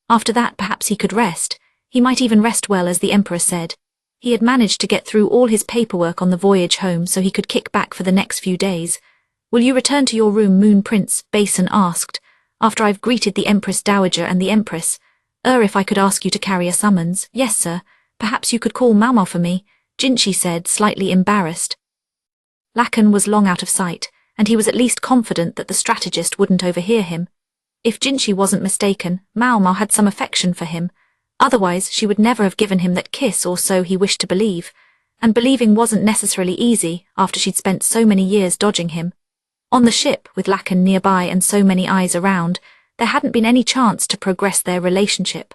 After that perhaps he could rest. He might even rest well, as the emperor said. He had managed to get through all his paperwork on the voyage home so he could kick back for the next few days. "Will you return to your room, Moon Prince?" Basin asked. "After I've greeted the Empress Dowager and the Empress. If I could ask you to carry a summons." "Yes, sir. Perhaps you could call Maomao for me," Jinchi said, slightly embarrassed. Lacan was long out of sight, and he was at least confident that the strategist wouldn't overhear him. If Jinchi wasn't mistaken, Maomao had some affection for him. Otherwise, she would never have given him that kiss, or so he wished to believe. And believing wasn't necessarily easy after she'd spent so many years dodging him. On the ship, with Lacan nearby and so many eyes around, there hadn't been any chance to progress their relationship.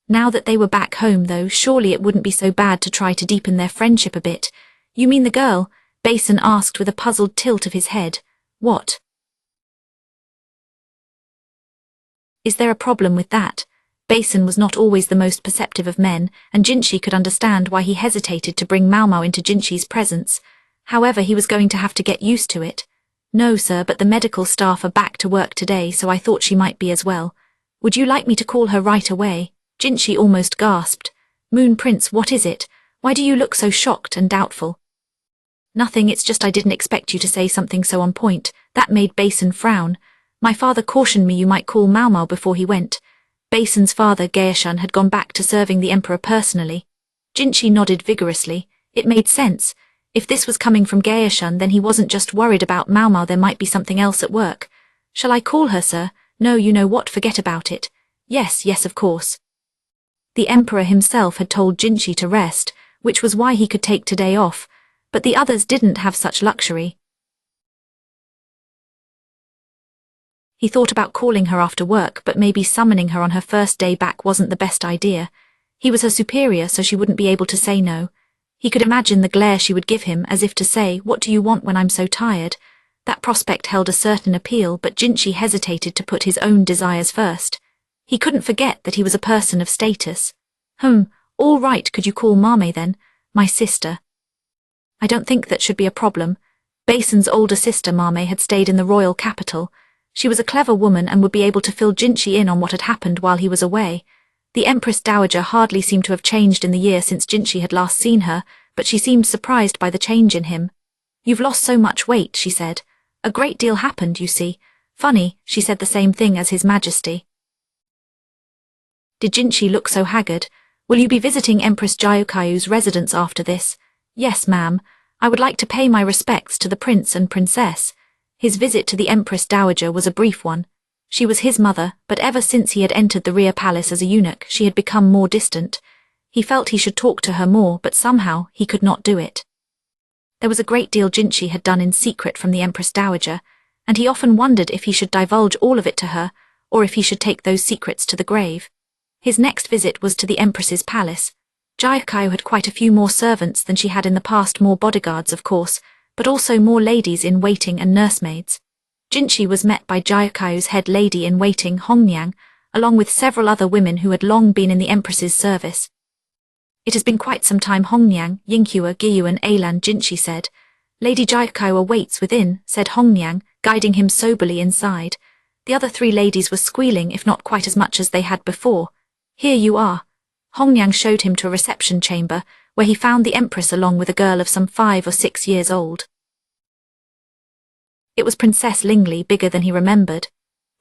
Now that they were back home, though, surely it wouldn't be so bad to try to deepen their friendship a bit. "You mean the girl?" Basin asked with a puzzled tilt of his head. "What? Is there a problem with that?" Basin was not always the most perceptive of men, and Jinchi could understand why he hesitated to bring Maomao into Jinchi's presence. However, he was going to have to get used to it. "No, sir, but the medical staff are back to work today, so I thought she might be as well. Would you like me to call her right away?" Jinchi almost gasped. "Moon Prince, what is it? Why do you look so shocked and doubtful?" "Nothing, it's just I didn't expect you to say something so on point." That made Basin frown. "My father cautioned me you might call Maomao before he went." Basin's father, Gaoshan, had gone back to serving the emperor personally. Jinchi nodded vigorously. It made sense. If this was coming from Gaoshan, then he wasn't just worried about Maomao, there might be something else at work. "Shall I call her, sir?" "No, you know what, forget about it." Yes, of course." The emperor himself had told Jinchi to rest, which was why he could take today off, but the others didn't have such luxury. He thought about calling her after work, but maybe summoning her on her first day back wasn't the best idea. He was her superior, so she wouldn't be able to say no. He could imagine the glare she would give him, as if to say, "What do you want when I'm so tired?" That prospect held a certain appeal, but Jinchi hesitated to put his own desires first. He couldn't forget that he was a person of status. All right, could you call Mame then? My sister." "I don't think that should be a problem." Basin's older sister Mame had stayed in the royal capital. She was a clever woman and would be able to fill Jinchi in on what had happened while he was away. The Empress Dowager hardly seemed to have changed in the year since Jinchi had last seen her, but she seemed surprised by the change in him. "You've lost so much weight," she said. "A great deal happened, you see." "Funny," she said the same thing as His Majesty. Did Jinchi look so haggard? "Will you be visiting Empress Jayukayu's residence after this?" "Yes, ma'am. I would like to pay my respects to the prince and princess." His visit to the Empress Dowager was a brief one. She was his mother, but ever since he had entered the rear palace as a eunuch, she had become more distant. He felt he should talk to her more, but somehow he could not do it. There was a great deal Jinchi had done in secret from the Empress Dowager, and he often wondered if he should divulge all of it to her, or if he should take those secrets to the grave. His next visit was to the Empress's palace. Jayukayu had quite a few more servants than she had in the past, more bodyguards, of course, but also more ladies in waiting and nursemaids. Jinchi was met by Jayukayu's head lady in waiting, Hongniang, along with several other women who had long been in the Empress's service. "It has been quite some time, Hongniang, Yinghua, Giyu and Ailan," Jinchi said. "Lady Jayukayu awaits within," said Hongniang, guiding him soberly inside. The other three ladies were squealing, if not quite as much as they had before. "Here you are." Hongniang showed him to a reception chamber, where he found the Empress along with a girl of some 5 or 6 years old. It was Princess Lingley, bigger than he remembered.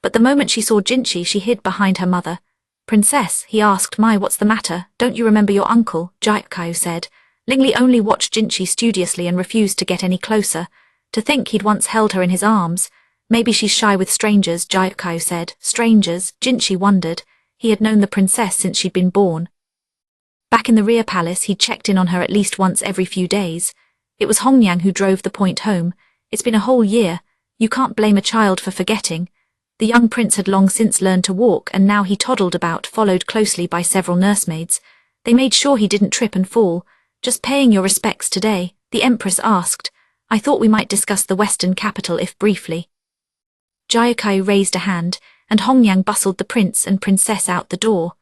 But the moment she saw Jinchi, she hid behind her mother. "Princess," he asked, "My, what's the matter? Don't you remember your uncle?" Jayukayu said. Lingley only watched Jinchi studiously and refused to get any closer. To think he'd once held her in his arms. "Maybe she's shy with strangers," Jayukayu said. Strangers? Jinchi wondered. He had known the princess since she'd been born. Back in the rear palace, he'd checked in on her at least once every few days. It was Hongniang who drove the point home. "It's been a whole year. You can't blame a child for forgetting." The young prince had long since learned to walk, and now he toddled about, followed closely by several nursemaids. They made sure he didn't trip and fall. "Just paying your respects today?" the Empress asked. "I thought we might discuss the Western capital if briefly." Jayukayu raised a hand, and Hongniang bustled the prince and princess out the door.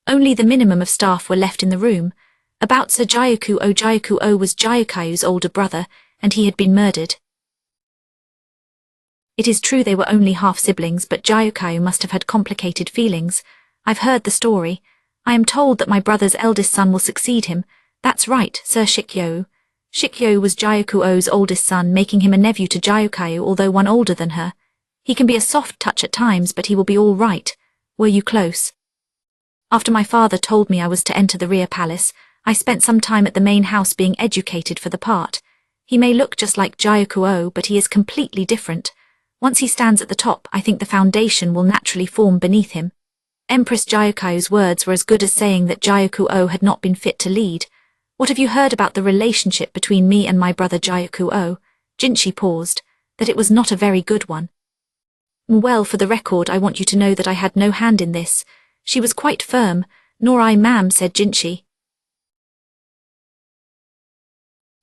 Only the minimum of staff were left in the room. About Sir Jayuku-o. Jayuku-o was Jayukayu's older brother, and he had been murdered. It is true they were only half-siblings, but Jayukayu must have had complicated feelings. I've heard the story. I am told that my brother's eldest son will succeed him. That's right, Sir Shikyou. Shikyou was Gyukuo's oldest son, making him a nephew to Gyukayu, although one older than her. He can be a soft touch at times, but he will be all right. Were you close? After my father told me I was to enter the rear palace, I spent some time at the main house being educated for the part. He may look just like Gyukuo, but he is completely different. Once he stands at the top, I think the foundation will naturally form beneath him. Empress Gyukai's words were as good as saying that Gyukuo had not been fit to lead. What have you heard about the relationship between me and my brother Gyukuo? Jinshi paused. That it was not a very good one. Well, for the record, I want you to know that I had no hand in this. She was quite firm. Nor I, ma'am, said Jinshi.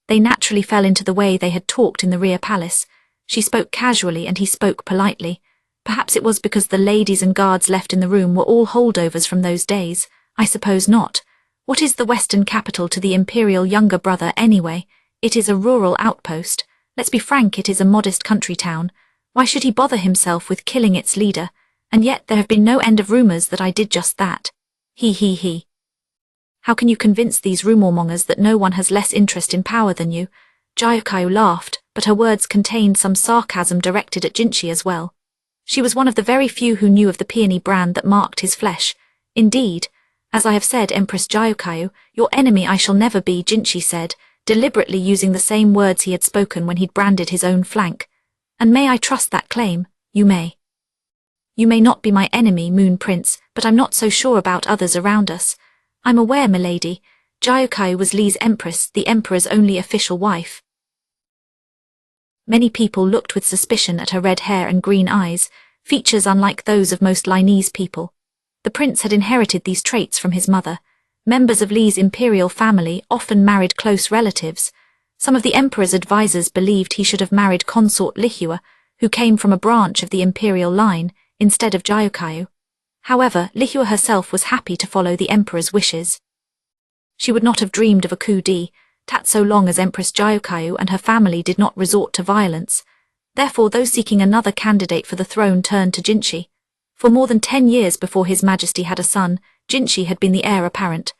They naturally fell into the way they had talked in the rear palace. She spoke casually and he spoke politely. Perhaps it was because the ladies and guards left in the room were all holdovers from those days. I suppose not. What is the Western capital to the imperial younger brother anyway? It is a rural outpost. Let's be frank, it is a modest country town. Why should he bother himself with killing its leader? And yet there have been no end of rumors that I did just that. He. How can you convince these rumormongers that no one has less interest in power than you? Gyukayu laughed, but her words contained some sarcasm directed at Jinshi as well. She was one of the very few who knew of the peony brand that marked his flesh. Indeed, as I have said, Empress Gyukayu, your enemy I shall never be, Jinshi said, deliberately using the same words he had spoken when he'd branded his own flank. And may I trust that claim? You may. You may not be my enemy, Moon Prince, but I'm not so sure about others around us. I'm aware, milady. Gyukayu was Li's empress, the emperor's only official wife. Many people looked with suspicion at her red hair and green eyes, features unlike those of most Linese people. The prince had inherited these traits from his mother. Members of Li's imperial family often married close relatives. Some of the emperor's advisors believed he should have married consort Lihua, who came from a branch of the imperial line, instead of Gyukayu. However, Lihua herself was happy to follow the emperor's wishes. She would not have dreamed of a coup d'etat so long as Empress Gyukayu and her family did not resort to violence. Therefore those seeking another candidate for the throne turned to Jinshi. For more than 10 years before His Majesty had a son, Jinshi had been the heir apparent.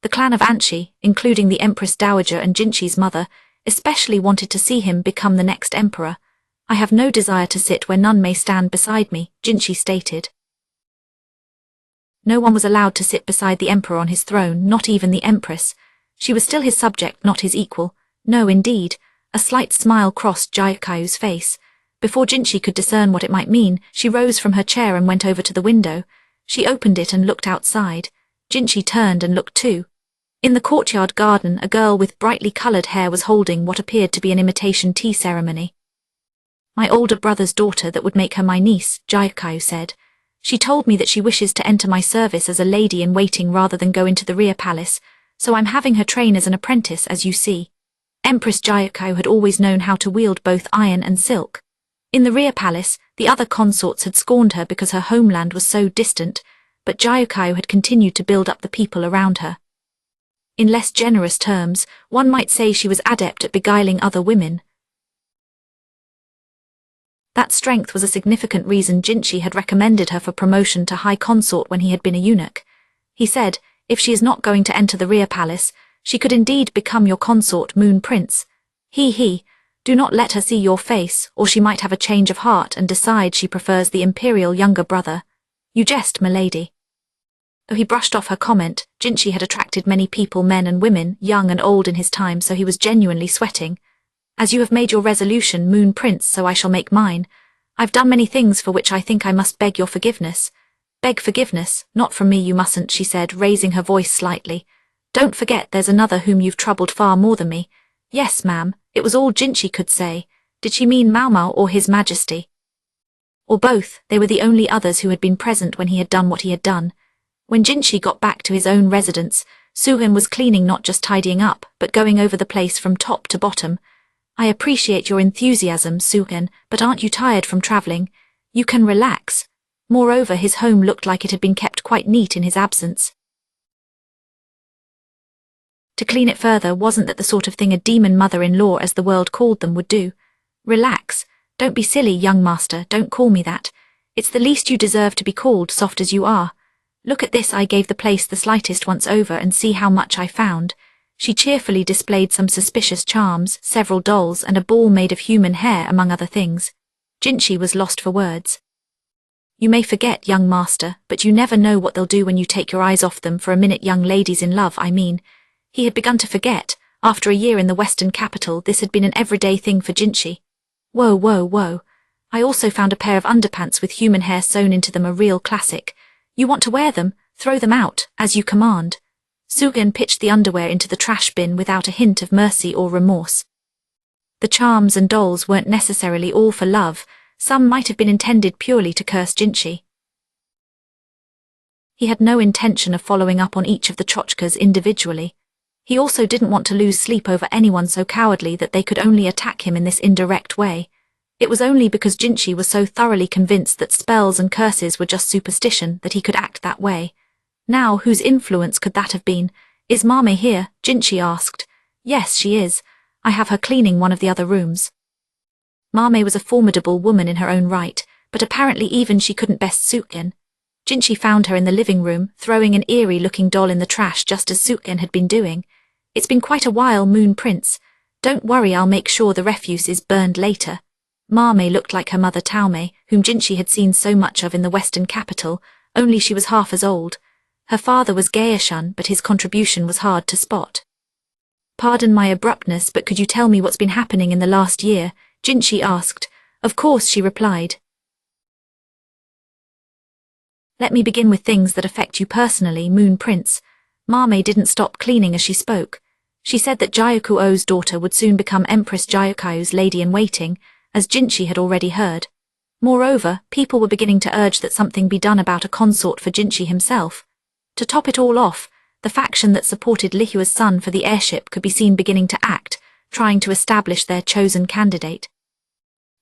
The clan of Anshi, including the Empress Dowager and Jinshi's mother, especially wanted to see him become the next emperor. I have no desire to sit where none may stand beside me, Jinshi stated. No one was allowed to sit beside the emperor on his throne, not even the empress. She was still his subject, not his equal. No, indeed. A slight smile crossed Gyukayu's face. Before Jinshi could discern what it might mean, she rose from her chair and went over to the window. She opened it and looked outside. Jinshi turned and looked too. In the courtyard garden, a girl with brightly coloured hair was holding what appeared to be an imitation tea ceremony. My older brother's daughter that would make her my niece, Gyukayu said. She told me that she wishes to enter my service as a lady-in-waiting rather than go into the rear palace, so I'm having her train as an apprentice, as you see. Empress Gyukayu had always known how to wield both iron and silk. In the rear palace, the other consorts had scorned her because her homeland was so distant, but Gyukayu had continued to build up the people around her. In less generous terms, one might say she was adept at beguiling other women. That strength was a significant reason Jinshi had recommended her for promotion to High Consort when he had been a eunuch. He said, if she is not going to enter the rear palace, she could indeed become your consort, Moon Prince. Do not let her see your face, or she might have a change of heart and decide she prefers the imperial younger brother. You jest, milady. Though he brushed off her comment, Jinshi had attracted many people, men and women, young and old in his time, so he was genuinely sweating. As you have made your resolution, Moon Prince, so I shall make mine. I've done many things for which I think I must beg your forgiveness. Beg forgiveness, not from me you mustn't, she said, raising her voice slightly. Don't forget there's another whom you've troubled far more than me. Yes, ma'am, it was all Jinshi could say. Did she mean Maomao or His Majesty? Or both, they were the only others who had been present when he had done what he had done. When Jinshi got back to his own residence, Suhan was cleaning, not just tidying up, but going over the place from top to bottom. I appreciate your enthusiasm, Suhan, but aren't you tired from travelling? You can relax. Moreover, his home looked like it had been kept quite neat in his absence. To clean it further, wasn't that the sort of thing a demon mother-in-law, as the world called them, would do? Relax. Don't be silly, young master, don't call me that. It's the least you deserve to be called, soft as you are. Look at this, I gave the place the slightest once over and see how much I found. She cheerfully displayed some suspicious charms, several dolls and a ball made of human hair among other things. Jinchi was lost for words. You may forget, young master, but you never know what they'll do when you take your eyes off them for a minute. Young ladies in love, I mean. He had begun to forget. After a year in the Western capital, this had been an everyday thing for Jinchi. Whoa, whoa, whoa. I also found a pair of underpants with human hair sewn into them, a real classic. You want to wear them? Throw them out, as you command. Sugen pitched the underwear into the trash bin without a hint of mercy or remorse. The charms and dolls weren't necessarily all for love. Some might have been intended purely to curse Jinchi. He had no intention of following up on each of the tchotchkes individually. He also didn't want to lose sleep over anyone so cowardly that they could only attack him in this indirect way. It was only because Jinchi was so thoroughly convinced that spells and curses were just superstition that he could act that way. Now, whose influence could that have been? Is Maomao here? Jinchi asked. Yes, she is. I have her cleaning one of the other rooms. Maomao was a formidable woman in her own right, but apparently even she couldn't best Sugen. Jinchi found her in the living room, throwing an eerie-looking doll in the trash just as Sugen had been doing. It's been quite a while, Moon Prince. Don't worry, I'll make sure the refuse is burned later. Maomao looked like her mother Taomei, whom Jinchi had seen so much of in the Western capital, only she was half as old. Her father was Gaeshun, but his contribution was hard to spot. Pardon my abruptness, but could you tell me what's been happening in the last year? Jinchi asked. Of course, she replied. Let me begin with things that affect you personally, Moon Prince. Maomao didn't stop cleaning as she spoke. She said that Gyukuo's daughter would soon become Empress Gyukuo's lady-in-waiting, as Jinchi had already heard. Moreover, people were beginning to urge that something be done about a consort for Jinchi himself. To top it all off, the faction that supported Lihua's son for the heirship could be seen beginning to act, trying to establish their chosen candidate.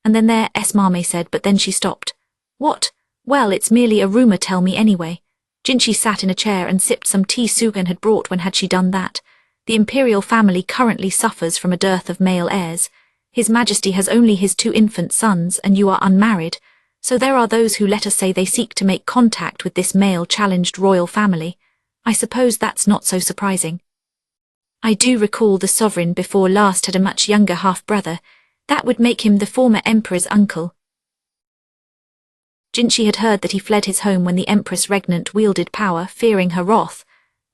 And then Maomao said, but then she stopped. What? Well, it's merely a rumor, tell me anyway. Jinchi sat in a chair and sipped some tea Sugen had brought. When had she done that? The imperial family currently suffers from a dearth of male heirs. His Majesty has only his 2 infant sons and you are unmarried, so there are those who, let us say, they seek to make contact with this male-challenged royal family. I suppose that's not so surprising. I do recall the sovereign before last had a much younger half-brother. That would make him the former emperor's uncle. Jinchi had heard that he fled his home when the Empress Regnant wielded power, fearing her wrath.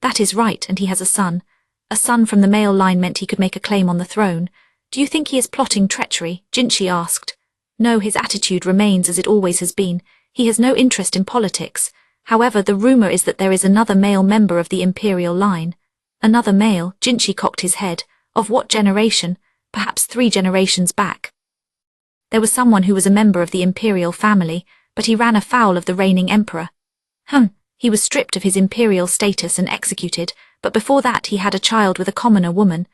That is right, and he has a son. A son from the male line meant he could make a claim on the throne. Do you think he is plotting treachery? Jinchi asked. No, his attitude remains as it always has been. He has no interest in politics. However, the rumor is that there is another male member of the imperial line. Another male? Jinchi cocked his head. Of what generation? Perhaps 3 generations back. There was someone who was a member of the imperial family, but he ran afoul of the reigning emperor. He was stripped of his imperial status and executed, but before that he had a child with a commoner woman.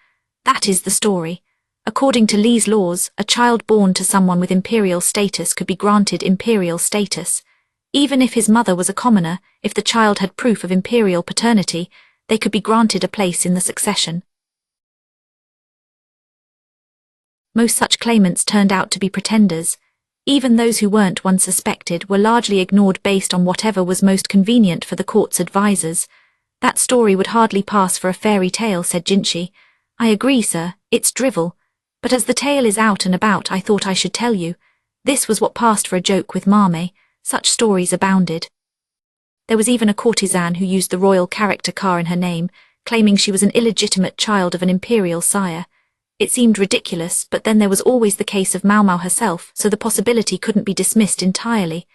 That is the story. According to Li's laws, a child born to someone with imperial status could be granted imperial status. Even if his mother was a commoner, if the child had proof of imperial paternity, they could be granted a place in the succession. Most such claimants turned out to be pretenders. Even those who weren't, one suspected, were largely ignored based on whatever was most convenient for the court's advisors. That story would hardly pass for a fairy tale, said Jinchi. I agree, sir, it's drivel. But as the tale is out and about, I thought I should tell you. This was what passed for a joke with Maomao. Such stories abounded. There was even a courtesan who used the royal character car in her name, claiming she was an illegitimate child of an imperial sire. It seemed ridiculous, but then there was always the case of Maomao herself, so the possibility couldn't be dismissed entirely.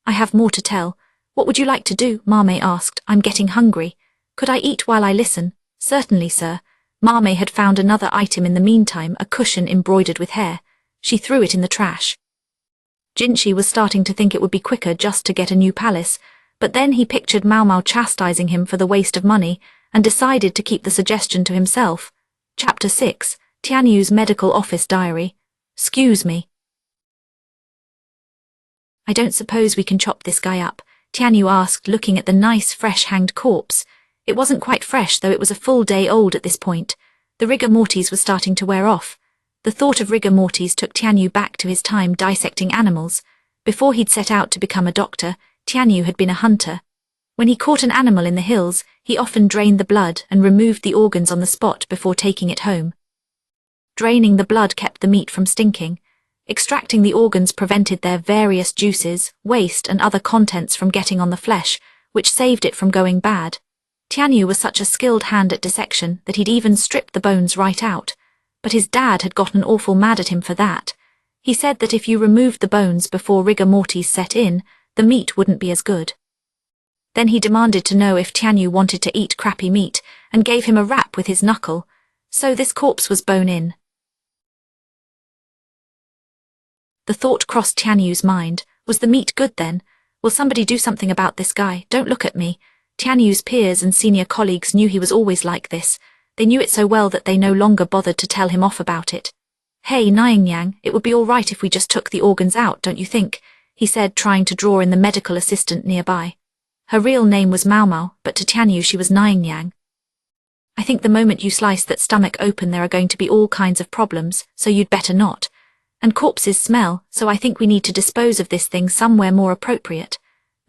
I have more to tell. What would you like to do? Maomao asked. I'm getting hungry. Could I eat while I listen? Certainly, sir. Maomao had found another item in the meantime, a cushion embroidered with hair. She threw it in the trash. Jinchi was starting to think it would be quicker just to get a new palace, but then he pictured Maomao chastising him for the waste of money and decided to keep the suggestion to himself. Chapter 6. Tianyu's Medical Office Diary. Excuse me. I don't suppose we can chop this guy up, Tianyu asked, looking at the nice fresh hanged corpse. It wasn't quite fresh, though it was a full day old at this point. The rigor mortis was starting to wear off. The thought of rigor mortis took Tianyu back to his time dissecting animals. Before he'd set out to become a doctor, Tianyu had been a hunter. When he caught an animal in the hills, he often drained the blood and removed the organs on the spot before taking it home. Draining the blood kept the meat from stinking. Extracting the organs prevented their various juices, waste and other contents from getting on the flesh, which saved it from going bad. Tianyu was such a skilled hand at dissection that he'd even stripped the bones right out, but his dad had gotten awful mad at him for that. He said that if you removed the bones before rigor mortis set in, the meat wouldn't be as good. Then he demanded to know if Tianyu wanted to eat crappy meat, and gave him a rap with his knuckle. So this corpse was bone-in. The thought crossed Tianyu's mind, was the meat good then? Will somebody do something about this guy? Don't look at me. Tianyu's peers and senior colleagues knew he was always like this. They knew it so well that they no longer bothered to tell him off about it. Hey, Nyingyang, it would be all right if we just took the organs out, don't you think? He said, trying to draw in the medical assistant nearby. Her real name was Maomao, but to Tianyu she was Nyingyang. I think the moment you slice that stomach open there are going to be all kinds of problems, so you'd better not. And corpses smell, so I think we need to dispose of this thing somewhere more appropriate.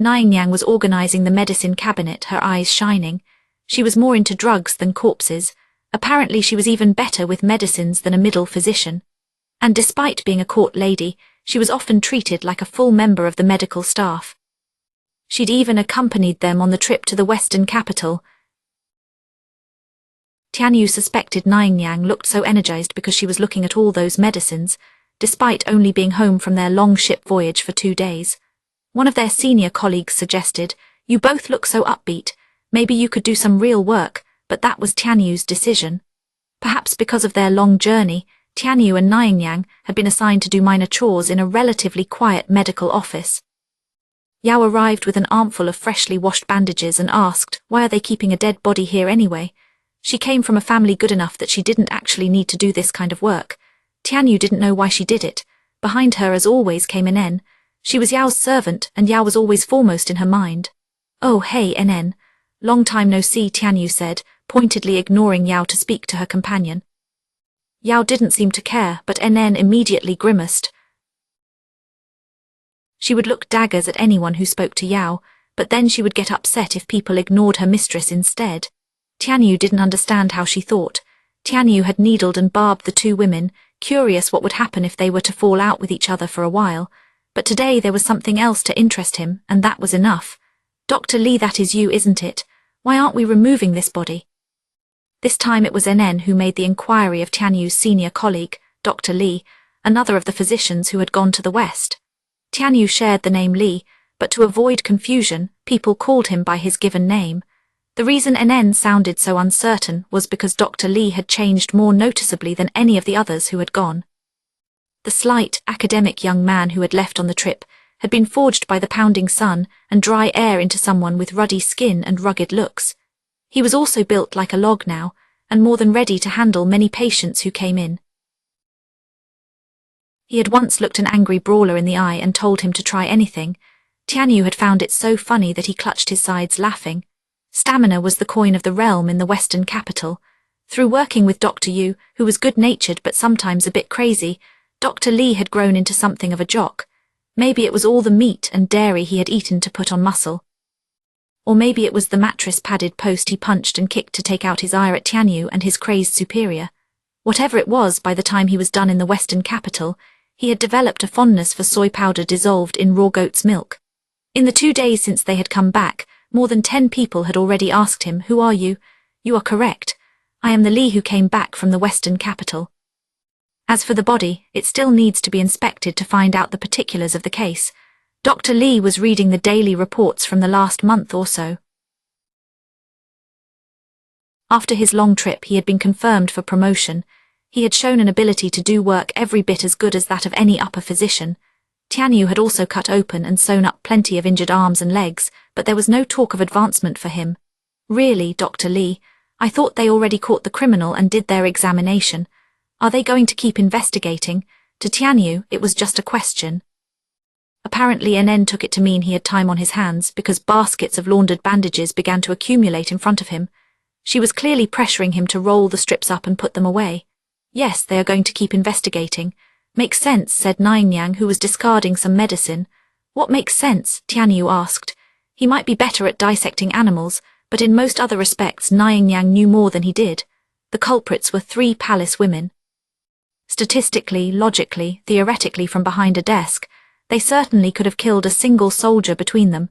Nyingyang was organizing the medicine cabinet, her eyes shining. She was more into drugs than corpses. Apparently she was even better with medicines than a middle physician. And despite being a court lady, she was often treated like a full member of the medical staff. She'd even accompanied them on the trip to the western capital. Tianyu suspected Nyingyang looked so energized because she was looking at all those medicines, despite only being home from their long ship voyage for 2 days. One of their senior colleagues suggested, "You both look so upbeat, maybe you could do some real work," but that was Tianyu's decision. Perhaps because of their long journey, Tianyu and Nyingyang had been assigned to do minor chores in a relatively quiet medical office. Yao arrived with an armful of freshly washed bandages and asked, why are they keeping a dead body here anyway? She came from a family good enough that she didn't actually need to do this kind of work. Tianyu didn't know why she did it. Behind her as always came NN. She was Yao's servant, and Yao was always foremost in her mind. "Oh hey NN. Long time no see," Tianyu said, pointedly ignoring Yao to speak to her companion. Yao didn't seem to care, but NN immediately grimaced. She would look daggers at anyone who spoke to Yao, but then she would get upset if people ignored her mistress instead. Tianyu didn't understand how she thought. Tianyu had needled and barbed the two women, curious what would happen if they were to fall out with each other for a while. But today there was something else to interest him, and that was enough. "Dr. Li, that is you, isn't it? Why aren't we removing this body?" This time it was NN who made the inquiry of Tianyu's senior colleague, Dr. Li, another of the physicians who had gone to the west. Tianyu shared the name Li, but to avoid confusion, people called him by his given name. The reason NN sounded so uncertain was because Dr. Li had changed more noticeably than any of the others who had gone. The slight, academic young man who had left on the trip had been forged by the pounding sun and dry air into someone with ruddy skin and rugged looks. He was also built like a log now, and more than ready to handle many patients who came in. He had once looked an angry brawler in the eye and told him to try anything. Tianyu had found it so funny that he clutched his sides laughing. Stamina was the coin of the realm in the western capital. Through working with Dr. Yu, who was good-natured but sometimes a bit crazy, Dr. Li had grown into something of a jock. Maybe it was all the meat and dairy he had eaten to put on muscle. Or maybe it was the mattress-padded post he punched and kicked to take out his ire at Tianyu and his crazed superior. Whatever it was, by the time he was done in the western capital, he had developed a fondness for soy powder dissolved in raw goat's milk. In the 2 days since they had come back, more than 10 people had already asked him, "Who are you?" "You are correct. I am the Li who came back from the western capital." As for the body, it still needs to be inspected to find out the particulars of the case. Dr. Li was reading the daily reports from the last month or so. After his long trip, he had been confirmed for promotion. He had shown an ability to do work every bit as good as that of any upper physician. Tianyu had also cut open and sewn up plenty of injured arms and legs, but there was no talk of advancement for him. "Really, Dr. Li, I thought they already caught the criminal and did their examination. Are they going to keep investigating?" To Tianyu, it was just a question. Apparently NN took it to mean he had time on his hands because baskets of laundered bandages began to accumulate in front of him. She was clearly pressuring him to roll the strips up and put them away. "Yes, they are going to keep investigating." "Makes sense," said Nyingyang, who was discarding some medicine. "What makes sense?" Tianyu asked. He might be better at dissecting animals, but in most other respects Niang Yang knew more than he did. The culprits were 3 palace women. Statistically, logically, theoretically from behind a desk, they certainly could have killed a single soldier between them.